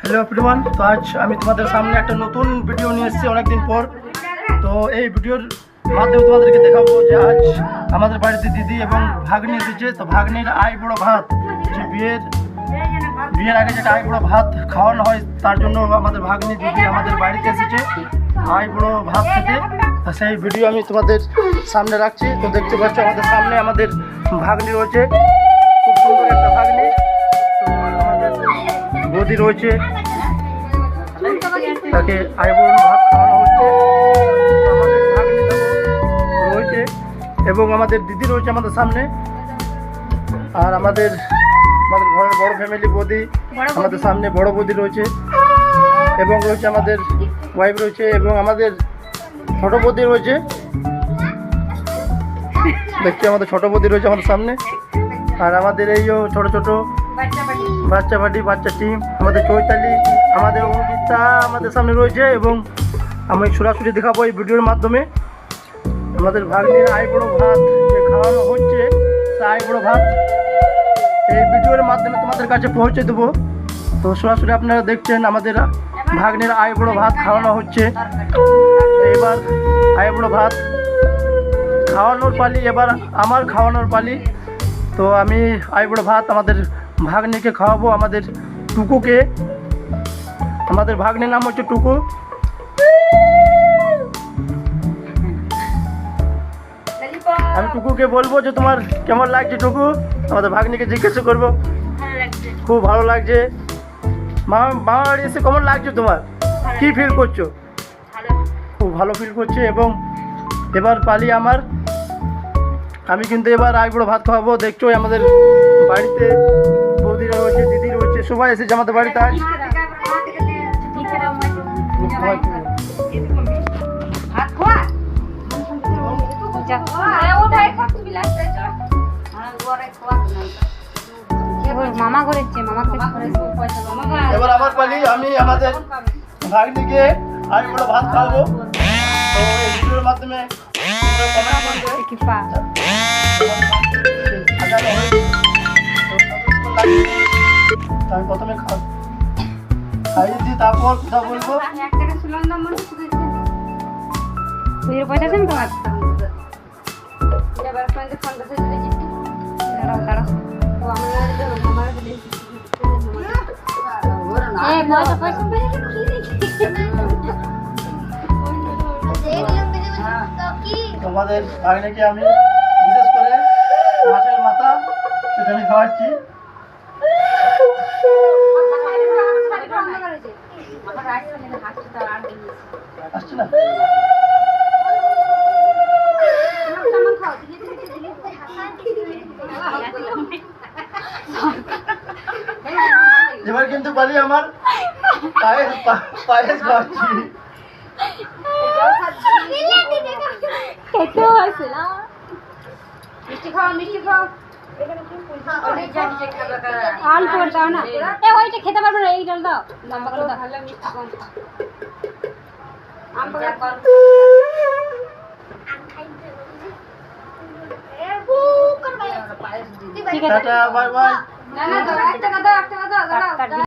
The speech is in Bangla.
হ্যালো এভরিওয়ান, তো আজ আমি তোমাদের সামনে একটা নতুন ভিডিও নিয়ে এসেছি অনেকদিন পর। তো এই ভিডিওর মাধ্যমে তোমাদেরকে দেখাবো যে আজ আমাদের বাড়িতে দিদি এবং ভাগ্নি এসেছে। তো ভাগ্নির আইবুড়ো ভাত, যে বিয়ের আগে যেটা আইবুড়ো ভাত খাওয়ানো হয়, তার জন্য আমাদের ভাগ্নি দিদি আমাদের বাড়িতে এসেছে আইবুড়ো ভাত খেতে। সেই ভিডিও আমি তোমাদের সামনে রাখছি। তো দেখতে পাচ্ছ আমাদের সামনে আমাদের ভাগ্নি রয়েছে, খুব সুন্দর একটা ভাগ্নি। তো আমাদের বৌদি রয়েছে, তাকে আইবুড়ো ভাত খাওয়ানো হচ্ছে। আমাদের ভাগ্নি রয়েছে এবং আমাদের দিদি রয়েছে আমাদের সামনে। আর আমাদের ঘরের বড় ফ্যামিলি বৌদি আমাদের সামনে, বড় বৌদি রয়েছে এবং রয়েছে আমাদের ওয়াইফ রয়েছে এবং আমাদের ছোট বৌদি রয়েছে। দেখছি আমাদের ছোট বৌদি রয়েছে আমাদের সামনে। আর আমাদের এই ছোট ছোট বাচ্চা টিম, আমাদের চৈতালি, আমাদের অঙ্কিতা আমাদের সামনে রয়েছে এবং আমি সরাসরি দেখাবো এই ভিডিওর মাধ্যমে আমাদের ভাগ্নির আইবুড়ো ভাত যে খাওয়ানো হচ্ছে, সেই আইবুড়ো ভাত এই ভিডিওর মাধ্যমে তোমাদের কাছে পৌঁছে দেবো। তো সরাসরি আপনারা দেখছেন আমাদের ভাগ্নির আইবুড়ো ভাত খাওয়ানো হচ্ছে। এবার আইবুড়ো ভাত খাওয়ানোর পালি, এবার আমার খাওয়ানোর পালি। তো আমি আইবুড়ো ভাত আমাদের ভাগ্নিকে খাওয়াবো, আমাদের টুকুকে। আমাদের ভাগ্নির নাম হচ্ছে টুকু। আমি টুকুকে বলবো যে তোমার কেমন লাগছে টুকু, আমাদের ভাগ্নিকে জিজ্ঞাসা করবো। খুব ভালো লাগছে। মামা বাড়ি এসে কেমন লাগছে তোমার, কি ফিল করছো? খুব ভালো ফিল করছে। এবং এবার পালি আমার, আমি কিন্তু এবার আইবুড়ো ভাত খাওয়াবো। দেখছো আমাদের বাড়িতে বৌদিরা রয়েছে, দিদি রয়েছে, সবাই এসেছে আমাদের বাড়িতে আজ। এবার আমার পালি, আমি আমাদের ভাগ্নিকে আইবুড়ো ভাত খাওয়াবো। তো এই ভিডিওর মাধ্যমে আমি প্রথমে খাইয়ে দিই, তারপর কথা বলবো। তোমাদের ভাগ্নিকে আমি বিশেষ করে মাছের মাথা সেটা আমি খাওয়াচ্ছি। আসছে না? এবার কিন্তু বলি আমার পায়েস খাওয়াচ্ছি। মিষ্টি খাও অল্প দাও না, ওইটা খেতে পারবো না, এই ডাল দাও, লম্বা করে দাও। ভালো মিষ্টি কম, আম পাকা কর। Tata, bye bye. না দাও, একটা দাও।